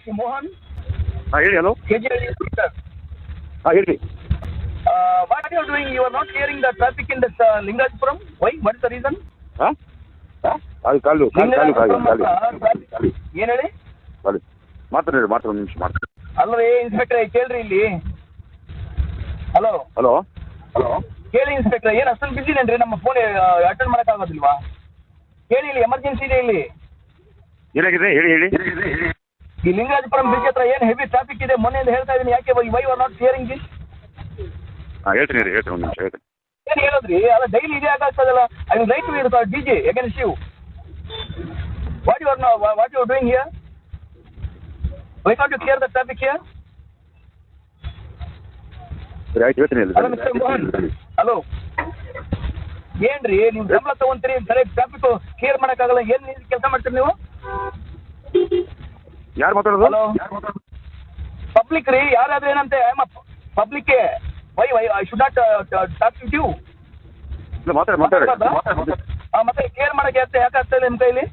C Mohan. ಹಾಂ ಹೇಳಿ. Hello. KGL sir. ಹಾಂ ಹೇಳಿ. What you are doing? You are not clearing the traffic in this Lingarajapuram. Why? What is the reason? ಹಾಂ ಅದು ಕಾಲು ಏನು ಹೇಳಿ? ಕಾಲು ಮಾತಾಡಿ ಒಂದು ನಿಮಿಷ ಮಾತಾಡಿ. ಅಲ್ವೇ ಇನ್ಸ್ಪೆಕ್ಟ್ರೆ ಕೇಳ್ರಿ ಇಲ್ಲಿ. Hello hello. ಹಲೋ ಕೇಳಿ ಇನ್ಸ್ಪೆಕ್ಟ್ರೆ, ಏನು ಅಷ್ಟೊಂದು ಬಿಸಿನೇನ್ರಿ? ನಮ್ಮ ಫೋನ್ ಅಟೆಂಡ್ ಮಾಡೋಕ್ಕಾಗೋದಿಲ್ವಾ? ಕೇಳಿ, ಇಲ್ಲಿ ಎಮರ್ಜೆನ್ಸಿ ಇದೆ. ಇಲ್ಲಿ ಏನಾಗಿದೆ ಹೇಳಿ ಹೇಳಿ. ಈ ಲಿಂಗರಾಜಪುರಂ ಬ್ರಿಡ್ಜ್ ಹತ್ರ ಏನು ಹೆವಿ ಟ್ರಾಫಿಕ್ ಇದೆ. ಮೊನ್ನೆಯಿಂದ ಹೇಳ್ತಾ ಇದ್ದೀನಿ, ಯಾಕೆ why are not clearing this? ಹಾಂ ಹೇಳ್ತೀನಿ ಒಂದು ನಿಮಿಷ ಹೇಳ್ತೀನಿ. ಏನು ಹೇಳೋದ್ರಿ? ಅಲ್ಲ ಡೈಲಿ ಇದೇ ಆಗಾಗ್ತದಲ್ಲ. I will write to DJ against you. What you are doing here? Why can't you clear the traffic here? ಸರಿ ಆಯ್ತು ಹೇಳ್ತೀನಿ. Hello mister Mohan. ಹಲೋ ಏನ್ರಿ ನೀವು ಸಂಬಳ ತಗೊಂತೀರಿ, ಸರಿಯಾಗಿ ಟ್ರಾಫಿಕ್ ಕ್ಲಿಯರ್ ಮಾಡೋಕ್ಕಾಗಲ್ಲ. ಏನು ಕೆಲಸ ಮಾಡ್ತೀರಿ ನೀವು? ಯಾರು ಮಾತಾಡೋದು? ಹಲೋ ಪಬ್ಲಿಕ್ ರೀ. ಯಾರಾದ್ರೂ ಏನಂತೆ ಪಬ್ಲಿಕ್ಗೆ why I should not talk to you. ಇಲ್ಲ ಮಾತಾಡಿ. ಮತ್ತೆ ಕ್ಲಿಯರ್ ಮಾಡಕ್ಕೆ ಯಾಕೆ ಆಗ್ತಾ ಇಲ್ಲ ನಿಮ್ಮ ಕೈಲಿ?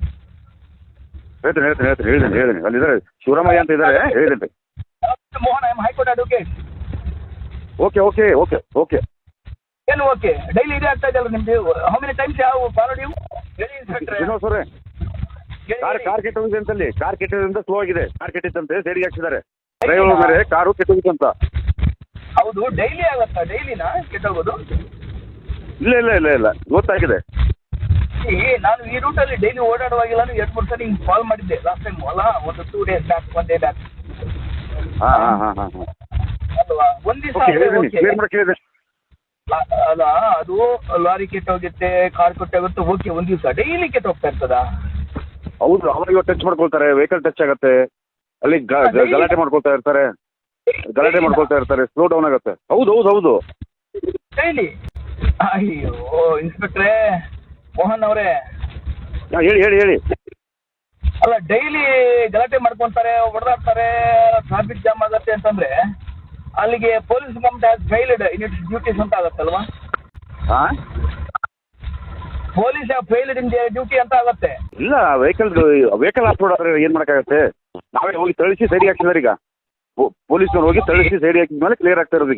ಹೇಳ್ತೀನಿ. ಅಲ್ಲಿದ್ದಾರೆ ಶಿವರಾಮಯ್ಯ ಅಂತ ಇದ್ದಾರೆ, ಹೇಳಿದೆ. Mohan, I am high court advocate. Okay. ಏನು ಓಕೆ? ಡೈಲಿ ಇದೇ ಆಗ್ತಾ ಇದೆಯಲ್ಲ ನಿಮ್ದು. ಹೌ ಮೆನಿ ಟೈಮ್ಸ್ ಯಾವ ಫಾಲೋಡ್ ಯು? ಹೇಳಿ ಇನ್ಸ್ಪೆಕ್ಟ್ರೆ. ಸರ್ ಕಾರ್ ಕೆಟ್ಟೋಗಿದೆ ಅಂತಲ್ಲಿ. ಕಾರ್ ಕೆಟ್ಟಿದ್ರಿಂದ ಸ್ಲೋ ಆಗಿದೆ. ಕಾರ್ ಕೆಟ್ಟಿದ್ದಂತೆ ಸೈಡ್ಗೆ ಹಾಕ್ಸಿದ್ದಾರೆ. ಡ್ರೈವರ್ ಮೇಲೆ ಕಾರು ಕೆಟ್ಟೋಗಿತ್ತಂತ. ಹೌದು, ಡೈಲಿ ಆಗತ್ತಾ? ಡೈಲಿನಾ ಕೆಟ್ಟೋಗೋದು? ಇಲ್ಲ ಗೊತ್ತಾಗಿದೆ. ನಾನು ಈ ರೂಟಲ್ಲಿ ಡೈಲಿ ಓಡಾಡುವಾಗಿಲ್ಲ. 2-3 ಸಲ ಹಿಂಗೆ ಕಾಲ್ ಮಾಡಿದ್ದೆ ಲಾಸ್ಟ್ ಟೈಮ್ ಅಲ್ಲ, ಒಂದು 2 days ಬ್ಯಾಕ್, 1 day ಬ್ಯಾಕ್. ಹಾಂ ಅಲ್ವಾ? ಒಂದು ದಿವಸ ಅಲ್ಲ, ಅದು ಲಾರಿ ಕೆಟ್ಟೋಗುತ್ತೆ, ಕಾರ್ ಕೆಟ್ಟೋಗುತ್ತೆ, ಓಕೆ. ಒಂದು ದಿವಸ ಡೈಲಿ ಕೆಟ್ಟೋಗ್ತಾ ಇರ್ತದ? ಹೌದು, ಅವಾಗ ಟಚ್ ಮಾಡ್ಕೊಳ್ತಾರೆ, ವೆಹಿಕಲ್ ಟಚ್ ಆಗುತ್ತೆ, ಅಲ್ಲಿ ಗಲಾಟೆ ಮಾಡ್ಕೊಳ್ತಾ ಇರ್ತಾರೆ, ಸ್ಲೋ ಡೌನ್ ಆಗುತ್ತೆ. ಹೌದು ಡೈಲಿ. ಅಯ್ಯೋ ಇನ್ಸ್ಪೆಕ್ಟ್ರೇ ಮೋಹನ್ ಅವರೇ. ಹೇಳಿ. ಅಲ್ಲ ಡೈಲಿ ಗಲಾಟೆ ಮಾಡ್ಕೊಂತಾರೆ, ಹೊಡೆದಾಡ್ತಾರೆ, ಟ್ರಾಫಿಕ್ ಜಾಮ್ ಆಗುತ್ತೆ ಅಂತಂದ್ರೆ ಅಲ್ಲಿಗೆ police department has failed in its duties ಅಂತ ಆಗುತ್ತಲ್ವಾ? ಪೊಲೀಸ್ ಫೇಲ್ಡ್ ಇನ್ ಡ್ಯೂಟಿ ಅಂತ ಆಗುತ್ತೆ. ಇಲ್ಲ, ವೆಹಿಕಲ್ ಆಫ್ರೋಡ್ ಆದ್ರೆ ಏನ್ ಮಾಡಕ್ಕಾಗತ್ತೆ? ನಾವೇ ಹೋಗಿ ತಳಿಸಿ ಸೈಡ್ ಹಾಕ್ಸಿದಾರೆ. ಈಗ ಪೊಲೀಸ್ನವ್ರು ಹೋಗಿ ತಳಿಸಿ ಸೈಡ್ ಹಾಕಿದ ಮೇಲೆ ಕ್ಲಿಯರ್ ಆಗ್ತಾ ಇರೋದು.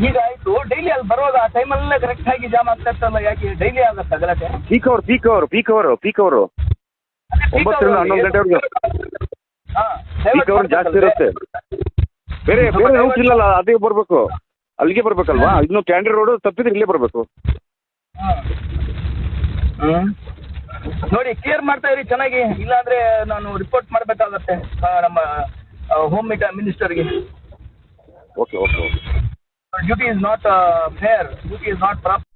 ಈಗ ಆಯ್ತು, ಡೈಲಿ ಅಲ್ಲಿ ಬರುವಾಗ ಆ ಟೈಮಲ್ಲೇ ಕರೆಕ್ಟ್ ಆಗಿ ಜಾಮ್ ಆಗ್ತಾ ಇರ್ತಲ್ಲ, ಯಾಕೆ ಡೈಲಿ ಆಗುತ್ತಾ ಗಲಾಟೆ? ಪೀಕ್ ಅವರು 9ರಿಂದ 11 ಗಂಟೆವರೆಗೂ ಪೀಕ್ ಅವರ್ ಜಾಸ್ತಿ ಇರುತ್ತೆ. ಬೇರೆ ರೂಟ್ ಇಲ್ಲಲ್ಲ, ಅದೇ ಬರ್ಬೇಕು, ಅಲ್ಲಿಗೆ ಬರ್ಬೇಕಲ್ವಾ? ಇನ್ನು ಕ್ಯಾಂಡಿ ರೋಡ್ ತಪ್ಪಿದ್ರೆ ಇಲ್ಲೇ ಬರ್ಬೇಕು. ನೋಡಿ ಕ್ಲಿಯರ್ ಮಾಡ್ತಾ ಇರಿ ಚೆನ್ನಾಗಿ, ಇಲ್ಲಾಂದ್ರೆ ನಾನು ರಿಪೋರ್ಟ್ ಮಾಡಬೇಕಾಗತ್ತೆ ನಮ್ಮ ಹೋಮ್ ಮಿನಿಸ್ಟರ್ಗೆ. Okay. Duty is not fair. Duty is not proper.